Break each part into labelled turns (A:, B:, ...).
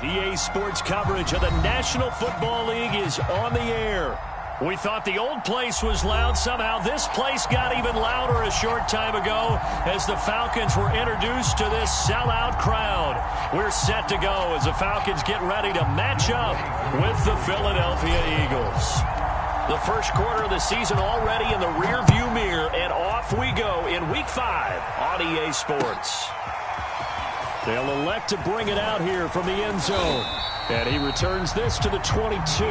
A: EA Sports coverage of the National Football League is on the air. We thought the old place was loud. Somehow this place got even louder a short time ago as the Falcons were introduced to this sellout crowd. We're set to go as the Falcons get ready to match up with the Philadelphia Eagles. The first quarter of the season already in the rearview mirror, and off we go in Week 5 on EA Sports. They'll elect to bring it out here from the end zone. And he returns this to the 22.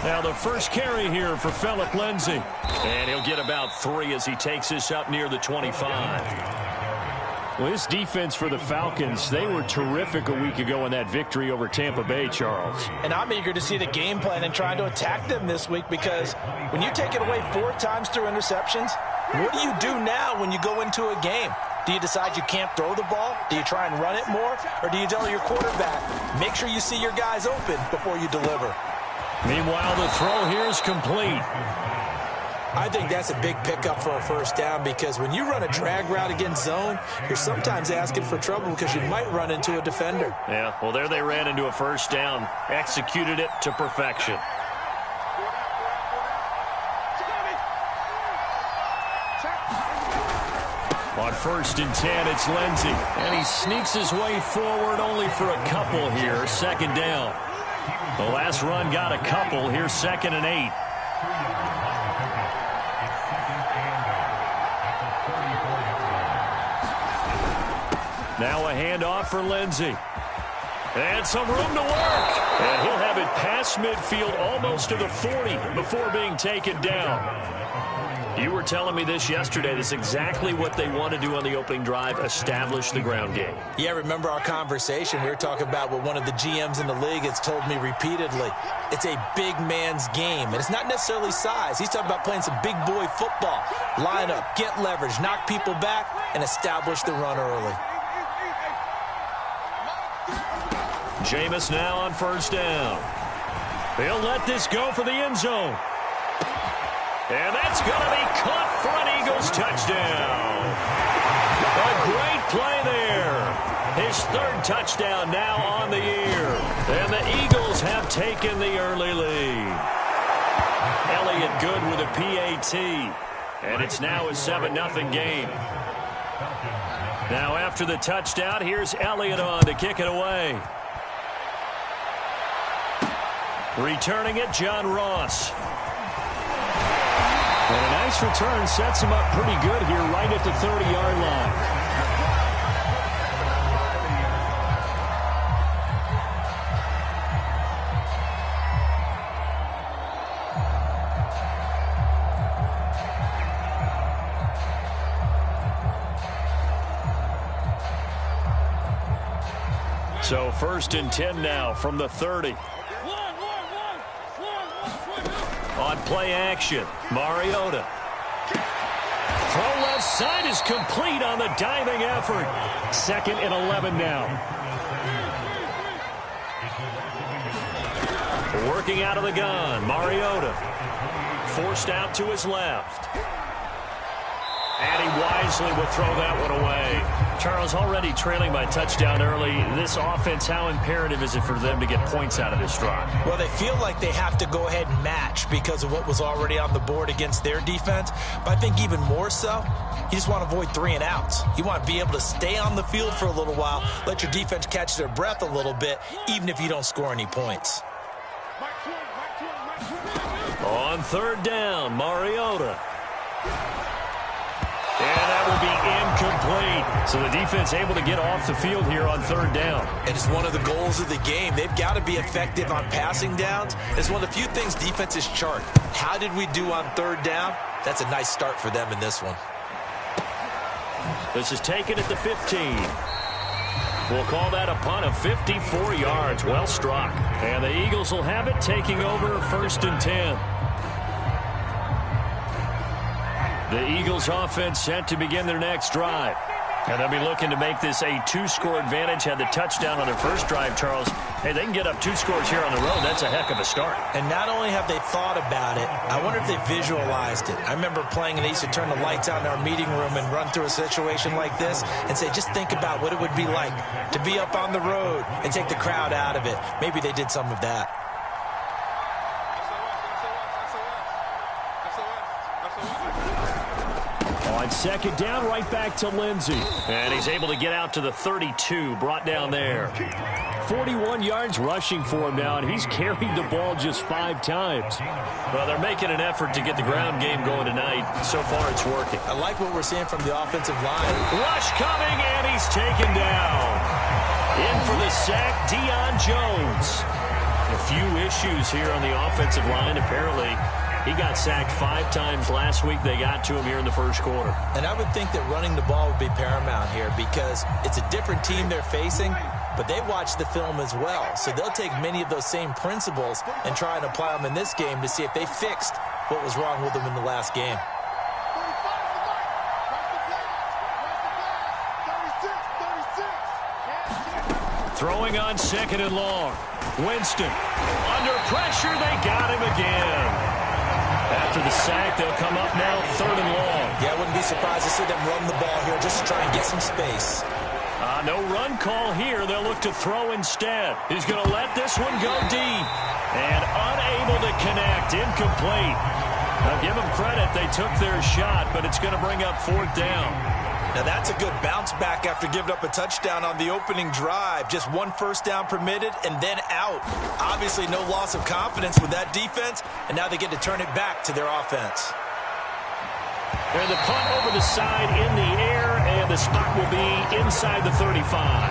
A: Now the first carry here for Phillip Lindsay. And he'll get about 3 as he takes this up near the 25. Well, this defense for the Falcons, they were terrific a week ago in that victory over Tampa Bay, Charles.
B: And I'm eager to see the game plan and trying to attack them this week, because when you take it away 4 times through interceptions, what do you do now when you go into a game? Do you decide you can't throw the ball? Do you try and run it more? Or do you tell your quarterback, make sure you see your guys open before you deliver?
A: Meanwhile, the throw here is complete.
B: I think that's a big pickup for a first down, because when you run a drag route against zone, you're sometimes asking for trouble because you might run into a defender.
A: Yeah, well, there they ran into a first down. Executed it to perfection. On 1st and 10, it's Lindsay. And he sneaks his way forward only for a couple here. 2nd down. The last run got a couple. Here's 2nd and 8. Now a handoff for Lindsay. And some room to work. And he'll have it past midfield almost to the 40 before being taken down. You were telling me this yesterday. This is exactly what they want to do on the opening drive, establish the ground game.
B: Yeah, remember our conversation? We were talking about what one of the GMs in the league has told me repeatedly. It's a big man's game, and it's not necessarily size. He's talking about playing some big boy football. Line up, get leverage, knock people back, and establish the run early.
A: Jameis now on 1st down. They'll let this go for the end zone. And that's going to be caught for an Eagles touchdown. A great play there. His 3rd touchdown now on the year. And the Eagles have taken the early lead. Elliott good with a PAT. And it's now a 7-0 game. Now after the touchdown, here's Elliott on to kick it away. Returning it, John Ross. And a nice return sets him up pretty good here right at the 30-yard line. So 1st and 10 now from the 30. On play action, Mariota. Throw left side is complete on the diving effort. 2nd and 11 now. Working out of the gun, Mariota. Forced out to his left. And he wisely will throw that one away. Charles, already trailing by touchdown early. This offense, how imperative is it for them to get points out of this drive?
B: Well, they feel like they have to go ahead and match because of what was already on the board against their defense. But I think even more so, you just want to avoid 3 and outs. You want to be able to stay on the field for a little while, let your defense catch their breath a little bit, even if you don't score any points.
A: On 3rd down, Mariota. And that will be incomplete. So the defense able to get off the field here on 3rd down.
B: And it's one of the goals of the game. They've got to be effective on passing downs. It's one of the few things defenses chart. How did we do on 3rd down? That's a nice start for them in this one.
A: This is taken at the 15. We'll call that a punt of 54 yards. Well struck. And the Eagles will have it, taking over 1st and 10. The Eagles offense set to begin their next drive. And they'll be looking to make this a two-score advantage. Had the touchdown on their first drive, Charles. Hey, they can get up 2 scores here on the road. That's a heck of a start.
B: And not only have they thought about it, I wonder if they visualized it. I remember playing and they used to turn the lights out in our meeting room and run through a situation like this and say, just think about what it would be like to be up on the road and take the crowd out of it. Maybe they did some of that.
A: On second down, right back to Lindsey. And he's able to get out to the 32, brought down there. 41 yards rushing for him now, and he's carried the ball just 5 times. Well, they're making an effort to get the ground game going tonight. So far, it's working.
B: I like what we're seeing from the offensive line.
A: Rush coming, and he's taken down. In for the sack, Deion Jones. A few issues here on the offensive line, apparently. He got sacked 5 times last week. They got to him here in the first quarter.
B: And I would think that running the ball would be paramount here because it's a different team they're facing, but they watch the film as well. So they'll take many of those same principles and try and apply them in this game to see if they fixed what was wrong with them in the last game.
A: Throwing on second and long. Winston. Under pressure, they got him again. After the sack, they'll come up now 3rd and long.
B: Yeah, I wouldn't be surprised to see them run the ball here just to try and get some space.
A: No run call here. They'll look to throw instead. He's going to let this one go deep. And unable to connect. Incomplete. Now, give them credit. They took their shot, but it's going to bring up 4th down.
B: Now, that's a good bounce back after giving up a touchdown on the opening drive. Just 1 first down permitted and then out. Obviously, no loss of confidence with that defense, and now they get to turn it back to their offense.
A: And the punt over the side in the air, and the spot will be inside the 35.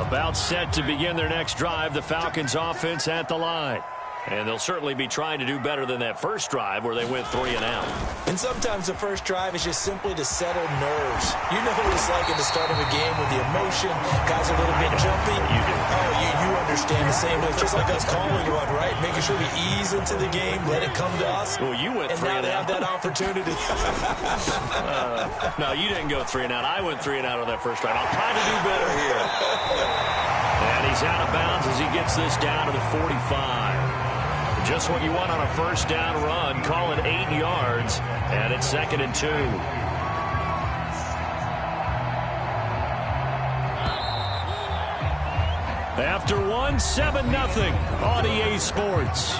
A: About set to begin their next drive, the Falcons offense at the line. And they'll certainly be trying to do better than that first drive where they went 3 and out.
B: And sometimes the first drive is just simply to settle nerves. You know what it's like at the start of a game with the emotion. Guys are a little bit jumpy.
A: You do.
B: Oh, you understand the same way. It's just like us calling one, right? Making sure we ease into the game, let it come to us.
A: Well, you went 3 and out.
B: And now they have that opportunity.
A: No, you didn't go 3 and out. I went 3 and out on that first drive. I'll try to do better here. And he's out of bounds as he gets this down to the 45. Just what you want on a first down run. Call it 8 yards, and it's 2nd and 2. After 1, 7-0 on EA Sports.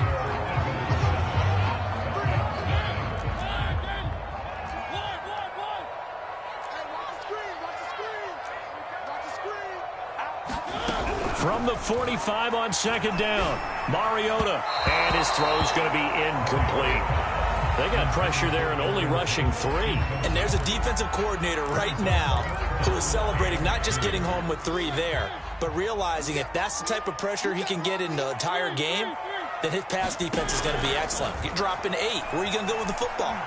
A: From the 45 on 2nd down, Mariota, and his throw's going to be incomplete. They got pressure there and only rushing 3.
B: And there's a defensive coordinator right now who is celebrating not just getting home with 3 there, but realizing if that's the type of pressure he can get in the entire game, then his pass defense is going to be excellent. You're dropping 8. Where are you going to go with the football?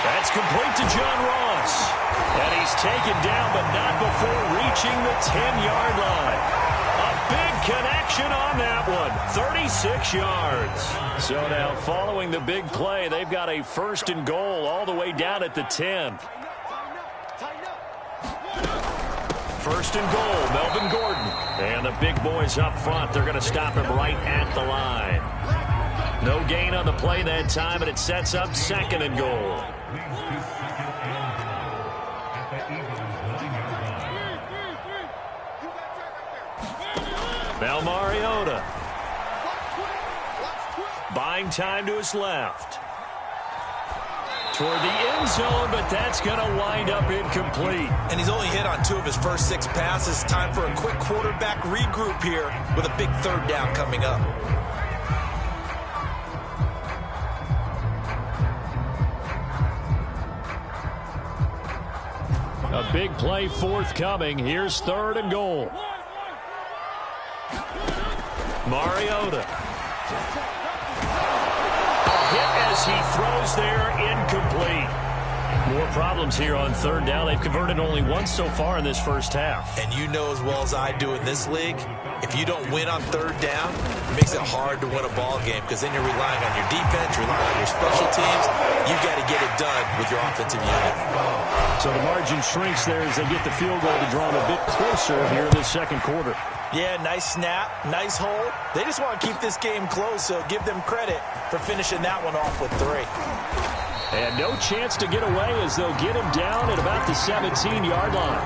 A: That's complete to John Ross. And he's taken down, but not before reaching the 10-yard line. A big connection on that one. 36 yards. So now following the big play, they've got a 1st and goal all the way down at the 10. 1st and goal, Melvin Gordon. And the big boys up front, they're going to stop him right at the line. No gain on the play that time, and it sets up 2nd and goal. Now Mariota. Buying time to his left. Toward the end zone, but that's going to wind up incomplete.
B: And he's only hit on 2 of his first 6 passes. Time for a quick quarterback regroup here with a big 3rd down coming up.
A: A big play forthcoming. Here's 3rd and goal. Mariota. A hit as he throws there, incomplete. More problems here on third down. They've converted only once so far in this first half.
B: And you know as well as I do in this league, if you don't win on third down, it makes it hard to win a ball game because then you're relying on your defense, relying on your special teams. You've got to get it done with your offensive unit.
A: So the margin shrinks there as they get the field goal to draw them a bit closer here in this second quarter.
B: Yeah, nice snap, nice hold. They just want to keep this game close, so give them credit for finishing that one off with 3.
A: And no chance to get away as they'll get him down at about the 17-yard line.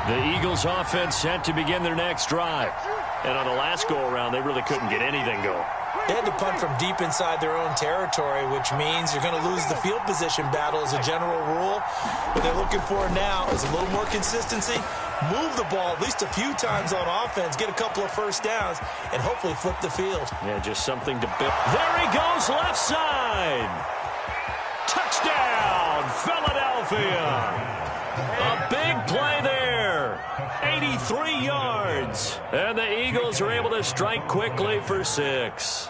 A: The Eagles offense set to begin their next drive. And on the last go-around, they really couldn't get anything going.
B: They had to punt from deep inside their own territory, which means you're going to lose the field position battle as a general rule. What they're looking for now is a little more consistency, move the ball at least a few times on offense, get a couple of first downs, and hopefully flip the field.
A: Yeah, just something to build. There he goes, left side. Touchdown, Philadelphia. A big play there. 83 yards. And the Eagles are able to strike quickly for 6.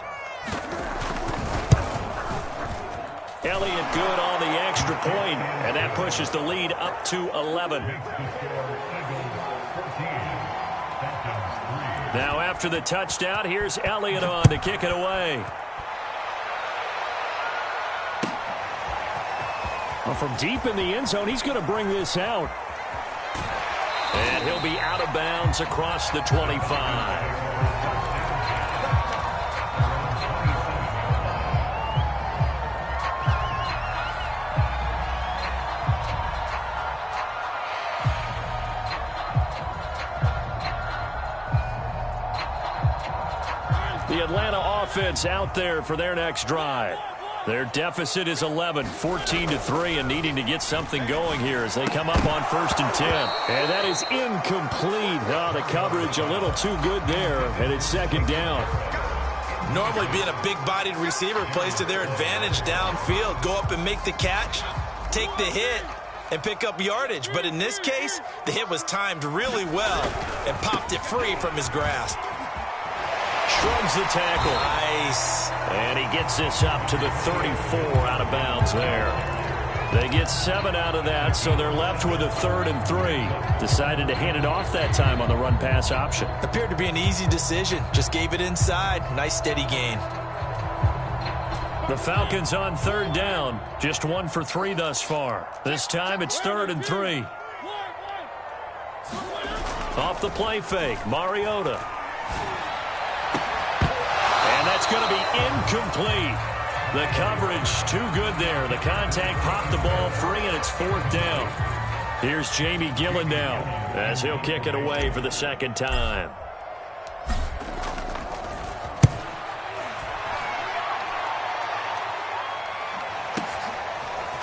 A: Elliott good on the extra point, and that pushes the lead up to 11. Now after the touchdown, here's Elliott on to kick it away. Well, from deep in the end zone, he's going to bring this out. And he'll be out of bounds across the 25. The Atlanta offense out there for their next drive. Their deficit is 11, 14-3, and needing to get something going here as they come up on 1st and 10. And that is incomplete. Oh, the coverage a little too good there, and it's 2nd down.
B: Normally being a big-bodied receiver plays to their advantage downfield. Go up and make the catch, take the hit, and pick up yardage. But in this case, the hit was timed really well and popped it free from his grasp.
A: Shrugs the tackle.
B: Nice.
A: And he gets this up to the 34 out of bounds there. They get 7 out of that, so they're left with a 3rd and 3. Decided to hand it off that time on the run-pass option.
B: Appeared to be an easy decision. Just gave it inside. Nice steady gain.
A: The Falcons on 3rd down. Just 1 for 3 thus far. This time it's 3rd and 3. Off the play fake, Mariota. And that's going to be incomplete. The coverage too good there. The contact popped the ball free, and it's 4th down. Here's Jamie Gillen now as he'll kick it away for the 2nd time.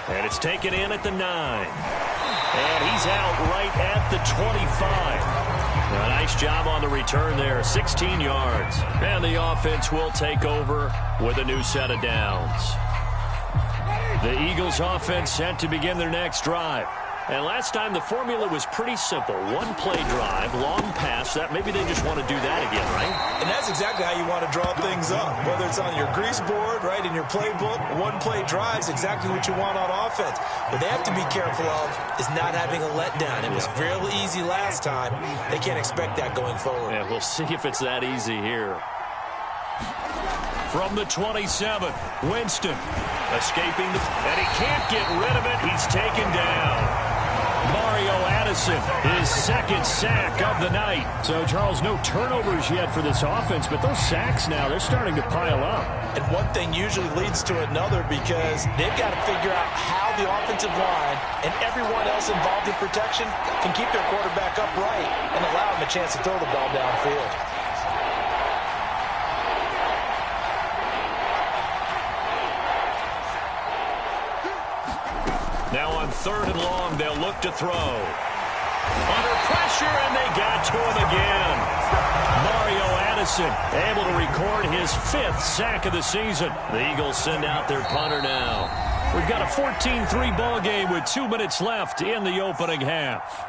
A: And it's taken in at the 9. And he's out right at the 25. A nice job on the return there, 16 yards. And the offense will take over with a new set of downs. The Eagles offense set to begin their next drive. And last time the formula was pretty simple. 1-play drive, long pass. That maybe they just want to do that again, right?
B: And that's exactly how you want to draw things up. Whether it's on your grease board, right, in your playbook, 1-play drive is exactly what you want on offense. What they have to be careful of is not having a letdown. It was real easy last time. They can't expect that going forward.
A: Yeah, we'll see if it's that easy here. From the 27, Winston escaping, and he can't get rid of it. He's taken down. Mario Addison, his 2nd sack of the night. So, Charles, no turnovers yet for this offense, but those sacks now, they're starting to pile up.
B: And one thing usually leads to another because they've got to figure out how the offensive line and everyone else involved in protection can keep their quarterback upright and allow him a chance to throw the ball downfield.
A: Now on 3rd and long, they'll look to throw. Under pressure, and they got to him again. Mario Addison able to record his 5th sack of the season. The Eagles send out their punter now. We've got a 14-3 ball game with 2 minutes left in the opening half.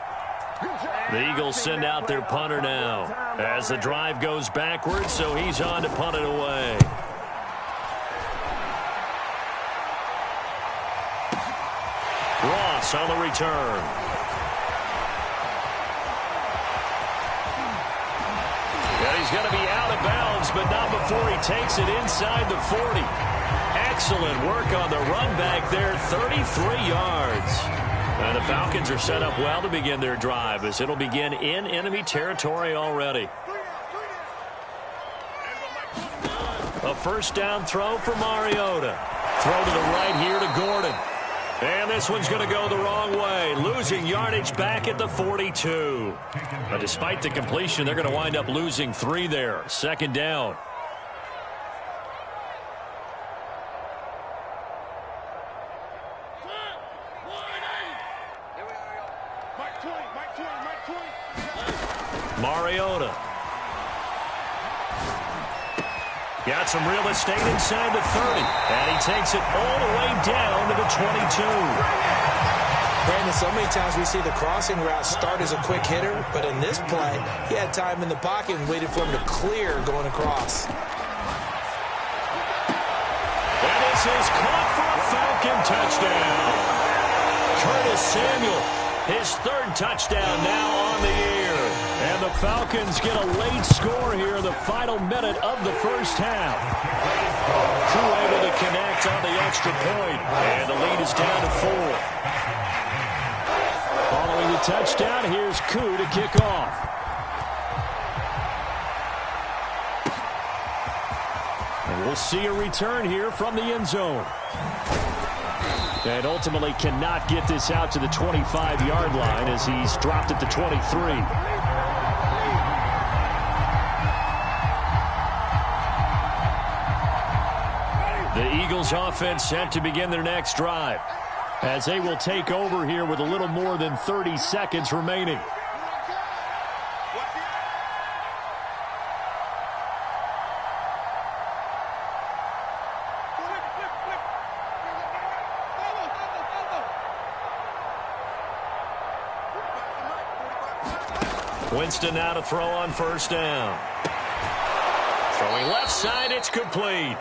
A: The Eagles send out their punter now as the drive goes backwards, so he's on to punt it away. Ross on the return. And he's going to be out of bounds, but not before he takes it inside the 40. Excellent work on the run back there, 33 yards. And the Falcons are set up well to begin their drive as it'll begin in enemy territory already. A first down throw for Mariota. Throw to the right here to Gordon. And this one's going to go the wrong way, losing yardage back at the 42. But despite the completion, they're going to wind up losing 3 there. Second down. Mariota. Got some real estate inside the 30. And he takes it all the way down to the 22.
B: Brandon, so many times we see the crossing route start as a quick hitter, but in this play, he had time in the pocket and waited for him to clear going across.
A: And this is caught for a Falcon touchdown. Curtis Samuel, his 3rd touchdown now on the year. And the Falcons get a late score here in the final minute of the first half. Crew able to connect on the extra point, and the lead is down to 4. Following the touchdown, here's Koo to kick off. And we'll see a return here from the end zone. And ultimately cannot get this out to the 25-yard line as he's dropped at the 23. The Eagles offense set to begin their next drive as they will take over here with a little more than 30 seconds remaining. Winston now to throw on first down. Throwing left side, it's complete.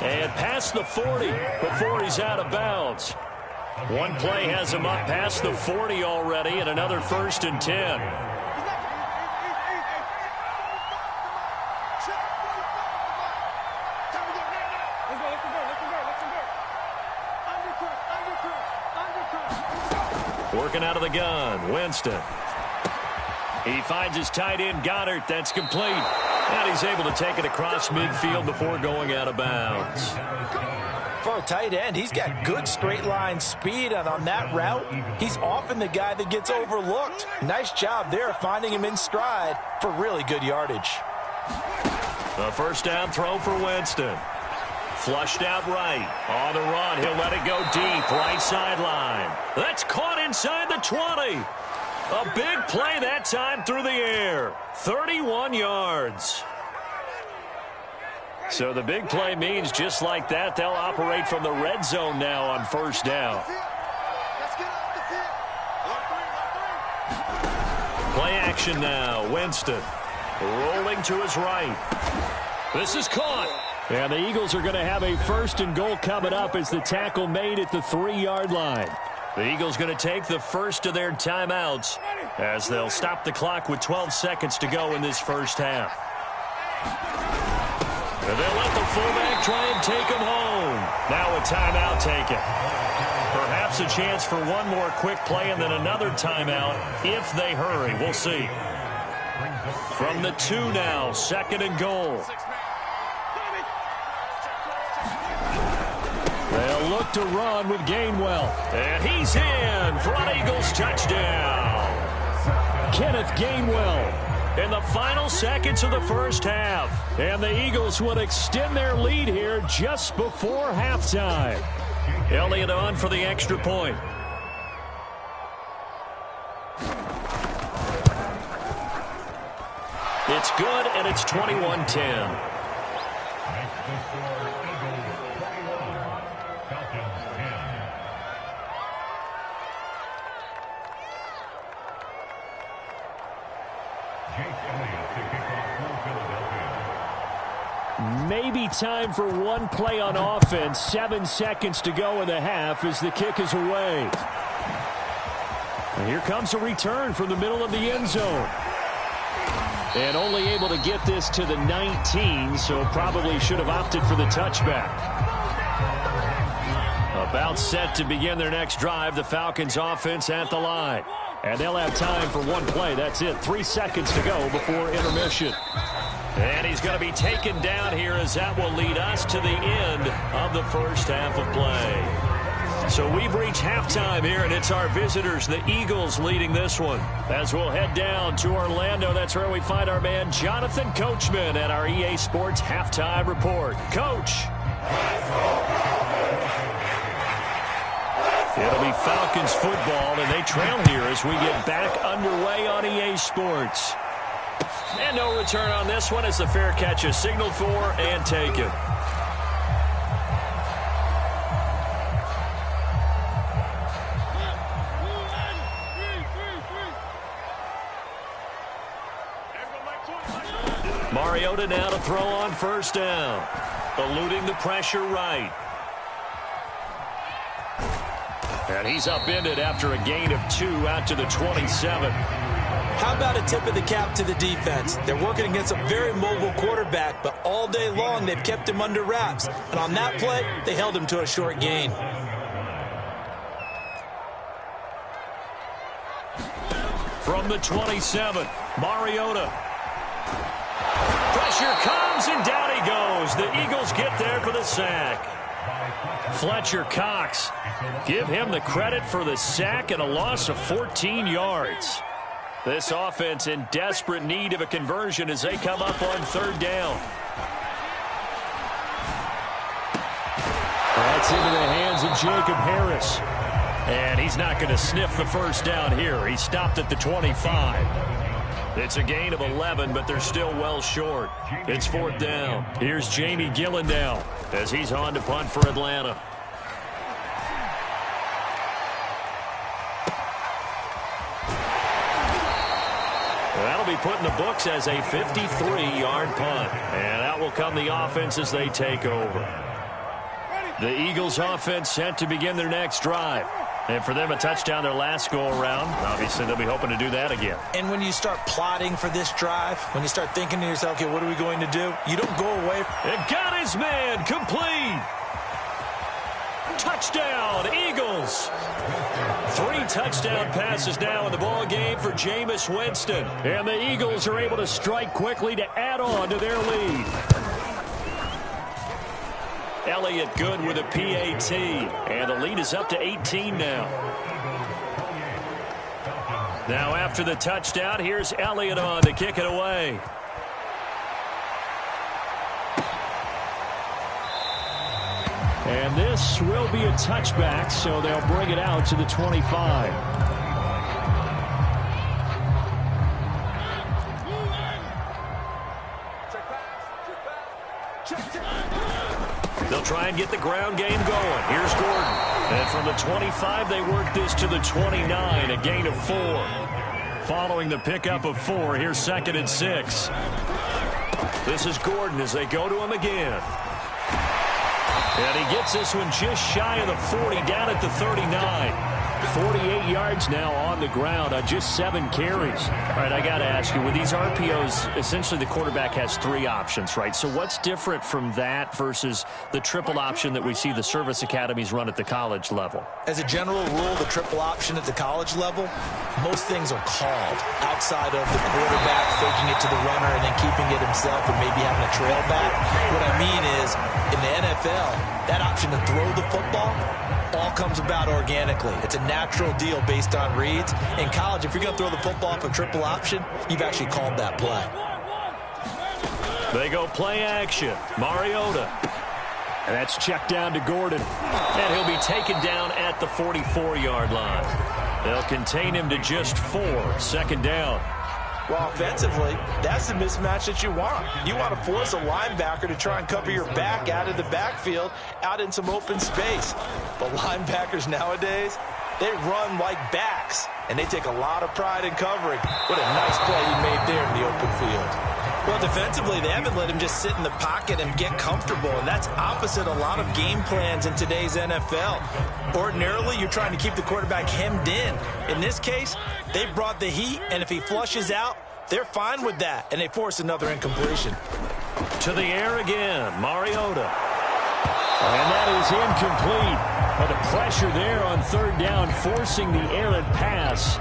A: And past the 40 before he's out of bounds. One play has him up past the 40 already, and another 1st and 10. Working out of the gun, Winston. He finds his tight end, Goddard. That's complete. And he's able to take it across midfield before going out of bounds.
B: For a tight end, he's got good straight line speed, and on that route, he's often the guy that gets overlooked. Nice job there finding him in stride for really good yardage.
A: The first down throw for Winston. Flushed out right. On the run, he'll let it go deep, right sideline. That's caught inside the 20. A big play that time through the air. 31 yards. So the big play means just like that, they'll operate from the red zone now on first down. Play action now. Winston rolling to his right. This is caught. And the Eagles are going to have a 1st and goal coming up as the tackle made at the 3-yard line. The Eagles going to take the first of their timeouts as they'll stop the clock with 12 seconds to go in this first half. And they'll let the fullback try and take him home. Now a timeout taken. Perhaps a chance for one more quick play and then another timeout if they hurry. We'll see. From the 2 now, 2nd and goal. They'll look to run with Gainwell. And he's in for an Eagles touchdown. Kenneth Gainwell in the final seconds of the first half. And the Eagles would extend their lead here just before halftime. Elliott on for the extra point. It's good, and it's 21-10. maybe time for one play on offense. 7 seconds to go in the half as the kick is away. And here comes a return from the middle of the end zone. And only able to get this to the 19, so probably should have opted for the touchback. About set to begin their next drive, the Falcons offense at the line. And they'll have time for one play. That's it. 3 seconds to go before intermission. And he's going to be taken down here as that will lead us to the end of the first half of play. So we've reached halftime here, and it's our visitors, the Eagles, leading this one. As we'll head down to Orlando, that's where we find our man Jonathan Coachman at our EA Sports Halftime Report. Coach. It'll be Falcons football, and they trail here as we get back underway on EA Sports. And no return on this one as the fair catch is signaled for and taken. Mariota now to throw on first down. Eluding the pressure right. And he's upended after a gain of 2 out to the 27.
B: How about a tip of the cap to the defense? They're working against a very mobile quarterback, but all day long they've kept him under wraps. And on that play, they held him to a short gain.
A: From the 27, Mariota. Pressure comes, and down he goes. The Eagles get there for the sack. Fletcher Cox, give him the credit for the sack and a loss of 14 yards. This offense in desperate need of a conversion as they come up on third down. That's into the hands of Jacob Harris. And he's not going to sniff the first down here. He stopped at the 25. It's a gain of 11, but they're still well short. It's fourth down. Here's Jamie Gillen now as he's on to punt for Atlanta. That'll be put in the books as a 53-yard punt. And out will come the offense as they take over. The Eagles offense set to begin their next drive. And for them, a touchdown their last go-around. Obviously, they'll be hoping to do that again.
B: And when you start plotting for this drive, when you start thinking to yourself, okay, what are we going to do? You don't go away.
A: And got his man complete. Touchdown, Eagles. 3 touchdown passes now in the ball game for Jameis Winston. And the Eagles are able to strike quickly to add on to their lead. Elliott good with a PAT, and the lead is up to 18 now. Now after the touchdown, here's Elliott on to kick it away. And this will be a touchback, so they'll bring it out to the 25. They'll try and get the ground game going. Here's Gordon. And from the 25, they work this to the 29, a gain of 4. Following the pickup of 4, here's 2nd and 6. This is Gordon as they go to him again. And he gets this one just shy of the 40, down at the 39. 48 yards now on the ground on just 7 carries. All right, I got to ask you, with these RPOs, essentially the quarterback has 3 options, right? So what's different from that versus the triple option that we see the service academies run at the college level?
B: As a general rule, the triple option at the college level, most things are called outside of the quarterback faking it to the runner and then keeping it himself and maybe having a trail back. What I mean is, in the NFL, that option to throw the football all comes about organically. It's a natural deal based on reads. In college, if you're going to throw the football off a triple option, you've actually called that play.
A: They go play action. Mariota. And that's checked down to Gordon. And he'll be taken down at the 44-yard line. They'll contain him to just 4. 2nd down.
B: Well, offensively, that's the mismatch that you want. You want to force a linebacker to try and cover your back out of the backfield, out in some open space. But linebackers nowadays, they run like backs, and they take a lot of pride in covering. What a nice play he made there in the open field. Well, defensively, they haven't let him just sit in the pocket and get comfortable, and that's opposite a lot of game plans in today's NFL. Ordinarily, you're trying to keep the quarterback hemmed in. In this case, they brought the heat, and if he flushes out, they're fine with that, and they force another incompletion.
A: To the air again, Mariota. And that is incomplete. But the pressure there on third down, forcing the errant pass.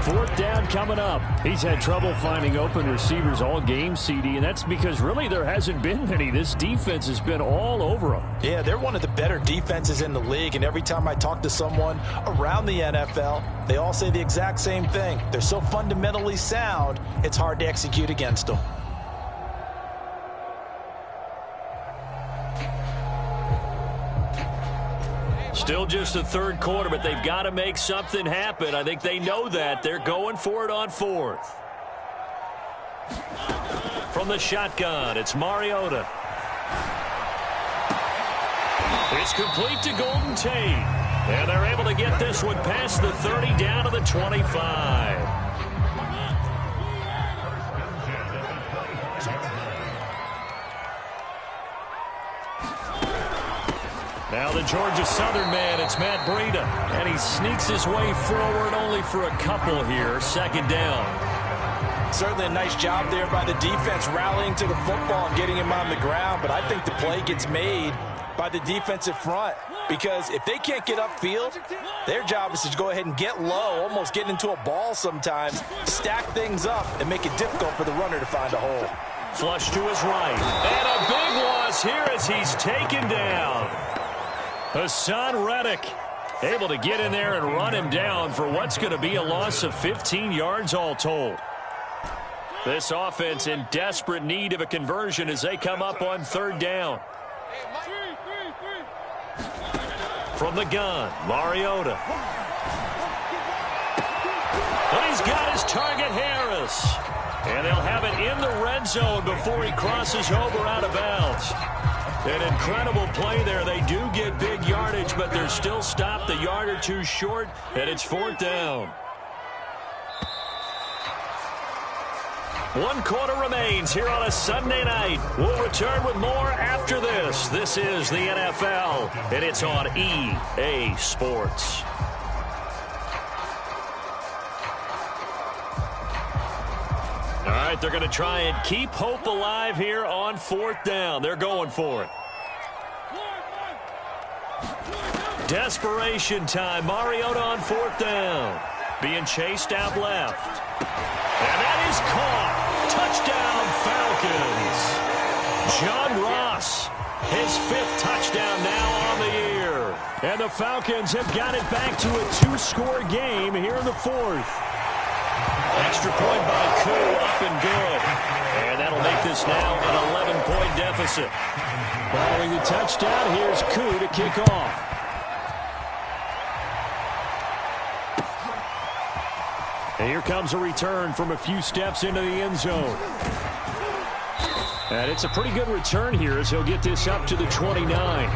A: Fourth down coming up. He's had trouble finding open receivers all game, CD, and that's because really there hasn't been many. This defense has been all over them.
B: Yeah, they're one of the better defenses in the league, and every time I talk to someone around the NFL, they all say the exact same thing. They're so fundamentally sound, it's hard to execute against them.
A: Still just the third quarter, but they've got to make something happen. I think they know that. They're going for it on fourth. From the shotgun, it's Mariota. It's complete to Golden Tate. And they're able to get this one past the 30 down to the 25. Now the Georgia Southern man, it's Matt Breida. And he sneaks his way forward only for a couple here. Second down.
B: Certainly a nice job there by the defense rallying to the football and getting him on the ground. But I think the play gets made by the defensive front. Because if they can't get upfield, their job is to go ahead and get low, almost get into a ball sometimes, stack things up, and make it difficult for the runner to find a hole.
A: Flush to his right. And a big loss here as he's taken down. Hassan Reddick able to get in there and run him down for what's going to be a loss of 15 yards all told. This offense in desperate need of a conversion as they come up on third down. From the gun, Mariota. And he's got his target, Harris. And they'll have it in the red zone before he crosses over out of bounds. An incredible play there. They do get big yardage, but they're still stopped a yard or two short, and it's fourth down. 1 quarter remains here on a Sunday night. We'll return with more after this. This is the NFL, and it's on EA Sports. All right, they're going to try and keep hope alive here on fourth down. They're going for it. Desperation time. Mariota on fourth down. Being chased out left. And that is caught. Touchdown, Falcons. John Ross, his 5th touchdown now on the year. And the Falcons have got it back to a 2-score game here in the fourth. Extra point by Koo, up and good. And that'll make this now an 11-point deficit. Following the touchdown, here's Koo to kick off. And here comes a return from a few steps into the end zone. And it's a pretty good return here as he'll get this up to the 29.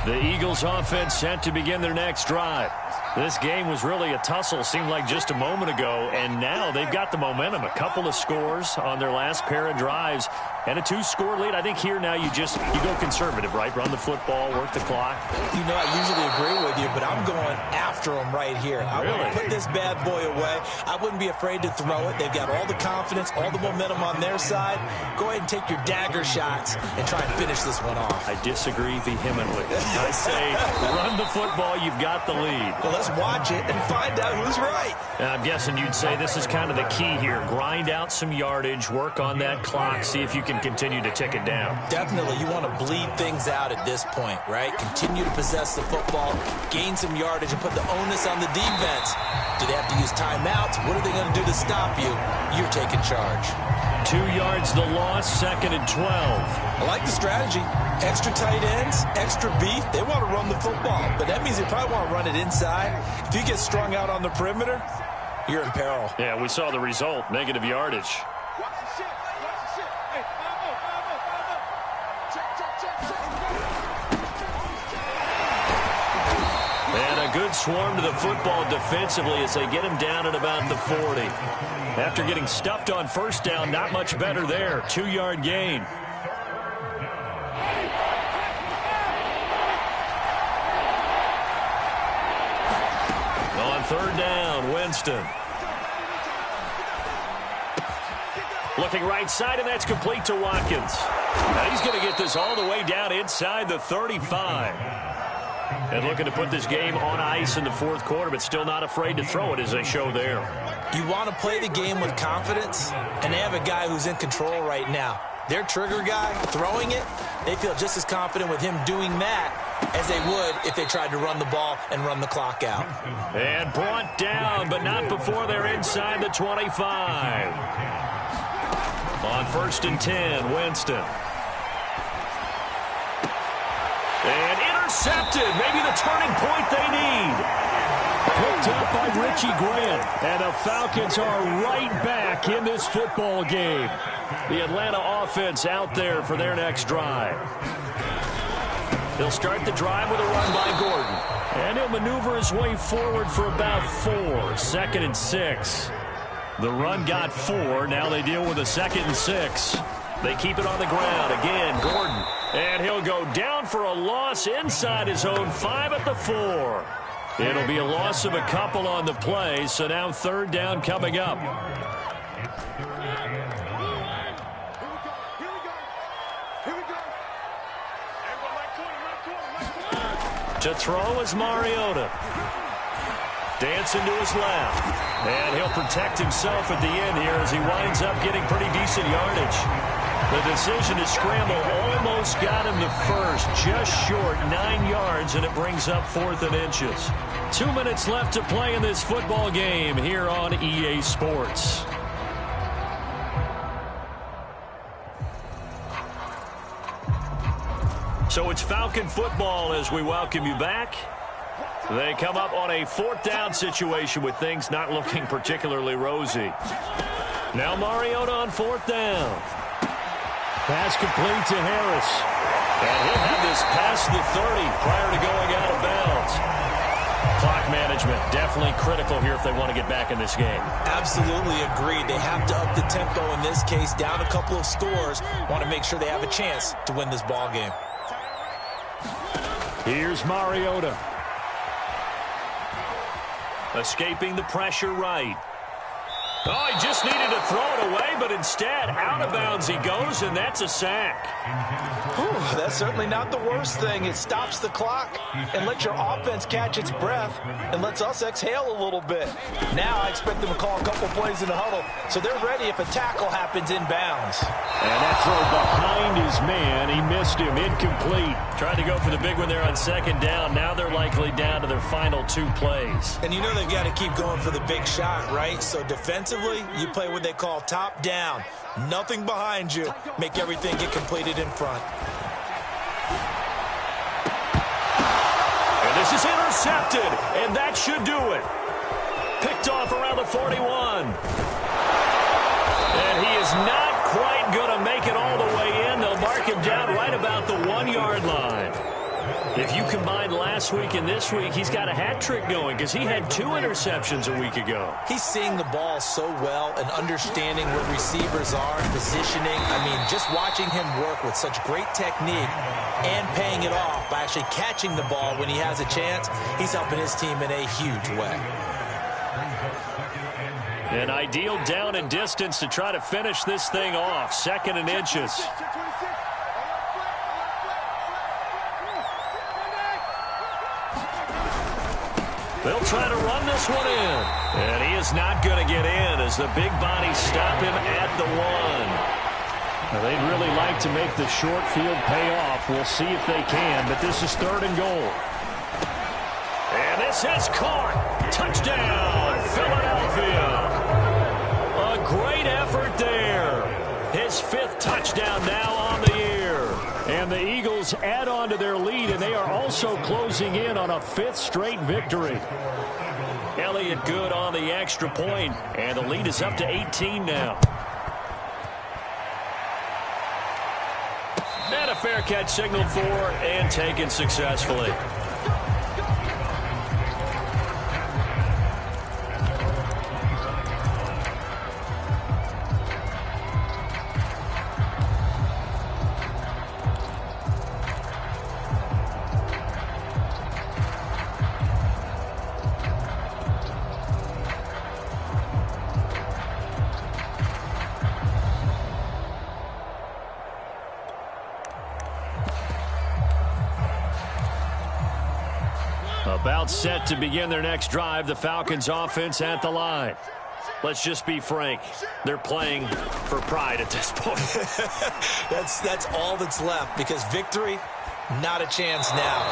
A: The Eagles offense set to begin their next drive. This game was really a tussle, seemed like just a moment ago, and now they've got the momentum. A couple of scores on their last pair of drives, and a 2-score lead. I think here now you go conservative, right? Run the football, work the clock.
B: You know, I usually agree with you, but I'm going after them right here. I want to put this bad boy away. I wouldn't be afraid to throw it. They've got all the confidence, all the momentum on their side. Go ahead and take your dagger shots and try and finish this one off.
A: I disagree vehemently. I say run the football, you've got the lead.
B: Well, let's watch it and find out who's right.
A: And I'm guessing you'd say this is kind of the key here. Grind out some yardage, work on that clock, see if you can continue to tick it down.
B: Definitely. You want to bleed things out at this point, right? Continue to possess the football, gain some yardage, and put the onus on the defense. Do they have to use timeouts? What are they going to do to stop you? You're taking charge.
A: 2 yards the loss, 2nd and 12.
B: I like the strategy. Extra tight ends, extra beef. They want to run the football, but that means they probably want to run it inside. If you get strung out on the perimeter, you're in peril.
A: Yeah, we saw the result, negative yardage. And a a good swarm to the football defensively as they get him down at about the 40. After getting stuffed on first down, not much better there. 2-yard gain. On third down, Winston. Looking right side, and that's complete to Watkins. Now he's going to get this all the way down inside the 35. And looking to put this game on ice in the fourth quarter, but still not afraid to throw it as they show there.
B: You want to play the game with confidence, and they have a guy who's in control right now. Their trigger guy, throwing it, they feel just as confident with him doing that as they would if they tried to run the ball and run the clock out.
A: And brought down, but not before they're inside the 25. On 1st and 10, Winston. And intercepted. Maybe the turning point they need. Picked up by Richie Grant. And the Falcons are right back in this football game. The Atlanta offense out there for their next drive. He'll start the drive with a run by Gordon. And he'll maneuver his way forward for about 4. 2nd and 6. The run got 4. Now they deal with a 2nd and 6. They keep it on the ground. Again, Gordon. And he'll go down for a loss inside his own 5 at the 4. It'll be a loss of a couple on the play, so now 3rd down coming up. To throw is Mariota. Dancing to his left. And he'll protect himself at the end here as he winds up getting pretty decent yardage. The decision to scramble almost got him the first, just short 9 yards, and it brings up 4th and inches. 2 minutes left to play in this football game here on EA Sports. So it's Falcon football as we welcome you back. They come up on a 4th down situation with things not looking particularly rosy. Now Mariota on 4th down. Pass complete to Harris. And he'll have this past the 30 prior to going out of bounds. Clock management definitely critical here if they want to get back in this game.
B: Absolutely agreed. They have to up the tempo in this case, down a couple of scores. Want to make sure they have a chance to win this ball game.
A: Here's Mariota. Escaping the pressure right. Oh, he just needed to throw it away, but instead, out of bounds he goes, and that's a sack.
B: Whew, that's certainly not the worst thing. It stops the clock and lets your offense catch its breath and lets us exhale a little bit. Now I expect them to call a couple plays in the huddle, so they're ready if a tackle happens in bounds.
A: And that throw behind his man. He missed him. Incomplete. Tried to go for the big one there on 2nd down. Now they're likely down to their final 2 plays.
B: And you know they've got to keep going for the big shot, right? So defensively, you play what they call top down. Nothing behind you. Make everything get completed in front.
A: And this is intercepted, and that should do it. Picked off around the 41. And he is not quite going to make it all the way in. They'll mark him down right about the 1-yard line. If you combine last week and this week, he's got a hat trick going because he had 2 interceptions a week ago.
B: He's seeing the ball so well and understanding where receivers are, positioning. I mean, just watching him work with such great technique and paying it off by actually catching the ball when he has a chance, he's helping his team in a huge way.
A: An ideal down and distance to try to finish this thing off. 2nd and inches. They'll try to run this one in. And he is not going to get in as the big bodies stop him at the 1. Now, they'd really like to make the short field pay off. We'll see if they can, but this is 3rd and goal. And this is caught. Touchdown, Philadelphia. A great effort there. His 5th touchdown now on the year. And the Eagles add on to their lead, and they are also closing in on a 5th straight victory. Elliott good on the extra point, and the lead is up to 18 now. And a fair catch signaled for and taken successfully. About set to begin their next drive, the Falcons offense at the line. Let's just be frank. They're playing for pride at this point.
B: That's all that's left, because victory, not a chance now.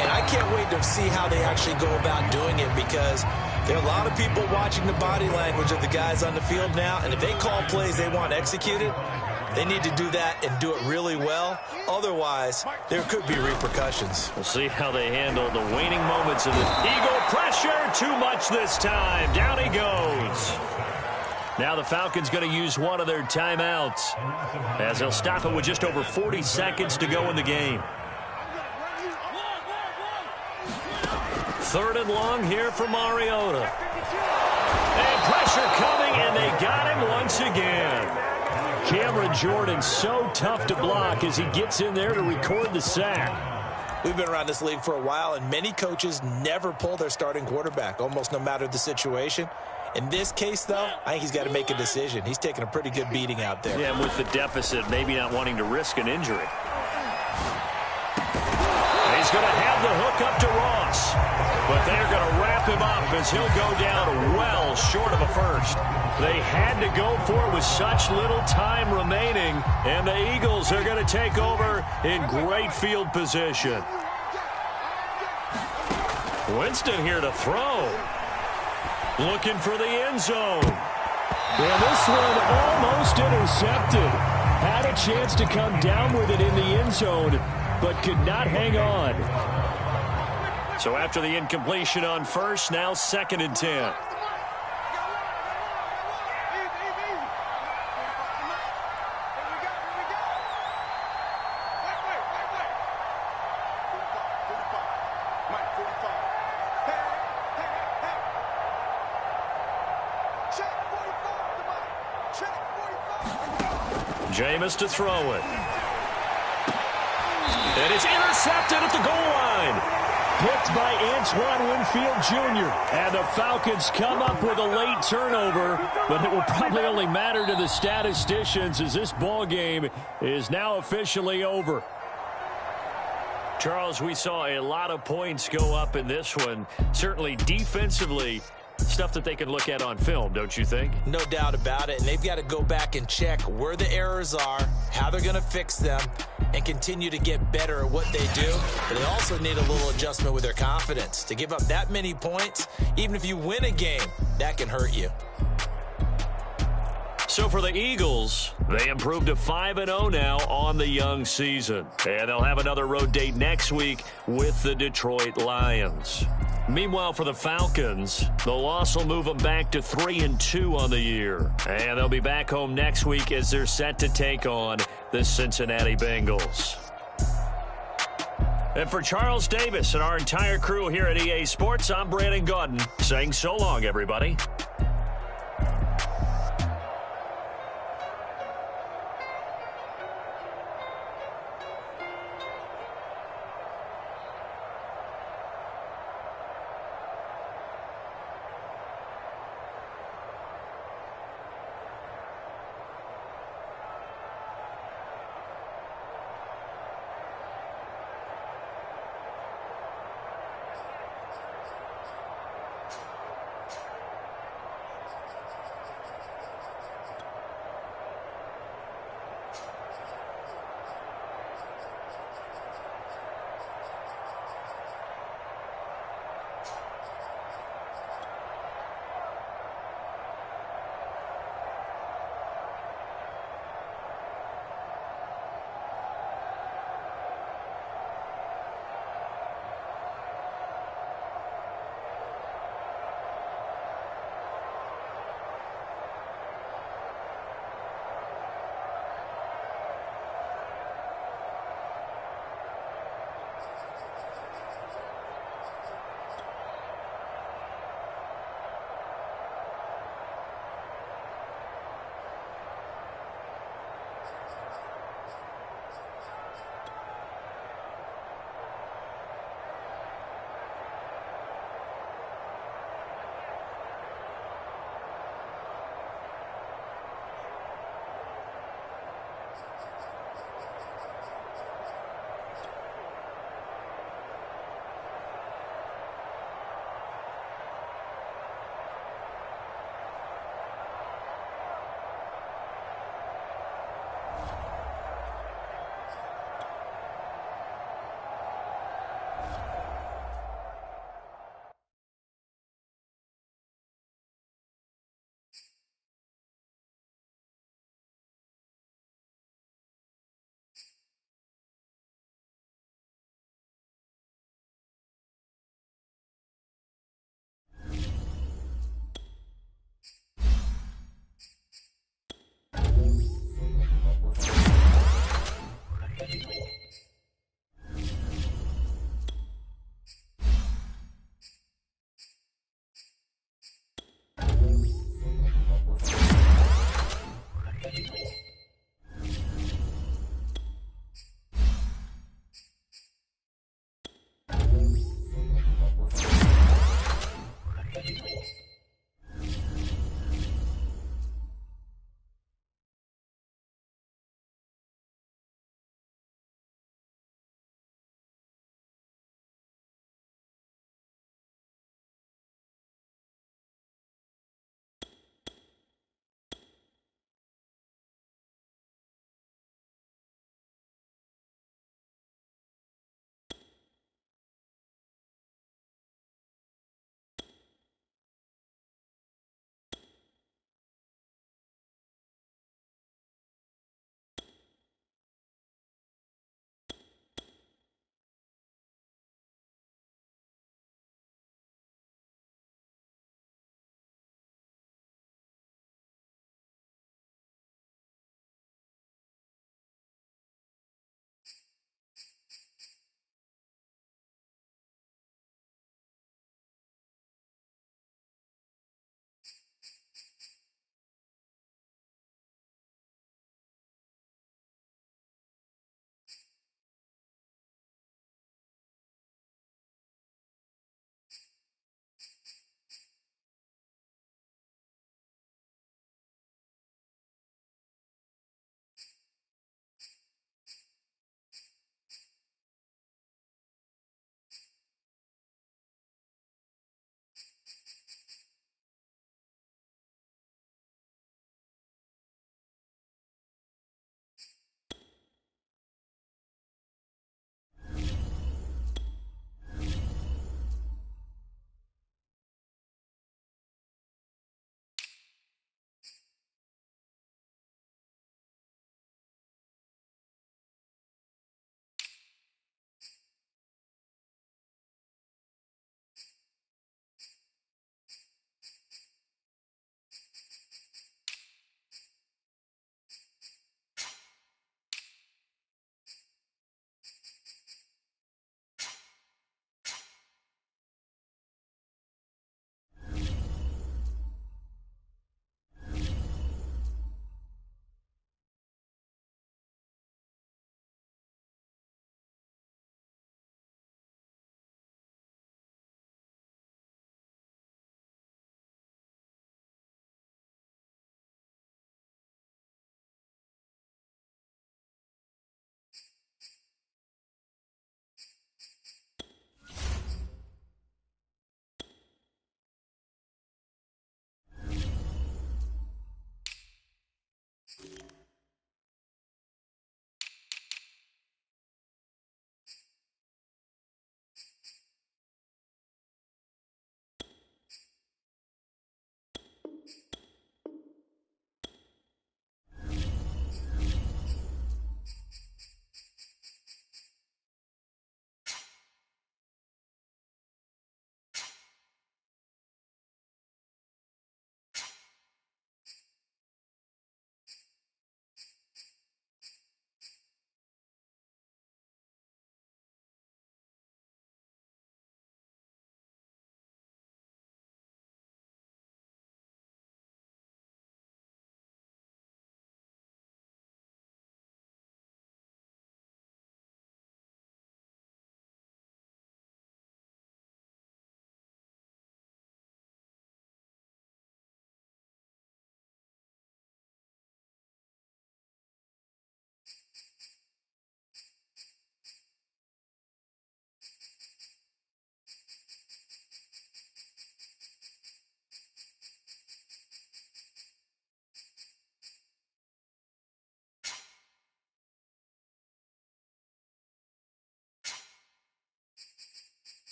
B: And I can't wait to see how they actually go about doing it, because there are a lot of people watching the body language of the guys on the field now, and if they call plays they want executed, they need to do that and do it really well. Otherwise, there could be repercussions.
A: We'll see how they handle the waning moments of the Eagle pressure. Too much this time. Down he goes. Now the Falcons going to use one of their timeouts, as they'll stop it with just over 40 seconds to go in the game. 3rd and long here for Mariota. And pressure coming, and they got him once again. Cameron Jordan so tough to block as he gets in there to record the sack.
B: We've been around this league for a while, and many coaches never pull their starting quarterback, almost no matter the situation. In this case, though, I think he's got to make a decision. He's taking a pretty good beating out there.
A: Yeah, and with the deficit, maybe not wanting to risk an injury. He's going to have the hook up to Ross, but they're going to wrap him up as he'll go down well short of a first. They had to go for it with such little time remaining, and the Eagles are going to take over in great field position. Winston here to throw. Looking for the end zone.
C: And this one almost intercepted. Had a chance to come down with it in the end zone, but could not hang on.
A: So after the incompletion on first, now 2nd and 10. Jameis to throw it. And it's intercepted at the goal line.
C: Picked by Antoine Winfield Jr.
A: And the Falcons come up with a late turnover, but it will probably only matter to the statisticians as this ball game is now officially over. Charles, we saw a lot of points go up in this one. Certainly defensively, stuff that they can look at on film, don't you think?
B: No doubt about it, and they've got to go back and check where the errors are, how they're going to fix them, and continue to get better at what they do. But they also need a little adjustment with their confidence. To give up that many points, even if you win a game, that can hurt you.
A: So for the Eagles, they improved to 5-0 now on the young season. And they'll have another road date next week with the Detroit Lions. Meanwhile, for the Falcons, the loss will move them back to 3-2 on the year. And they'll be back home next week as they're set to take on the Cincinnati Bengals. And for Charles Davis and our entire crew here at EA Sports, I'm Brandon Gaudin saying so long, everybody.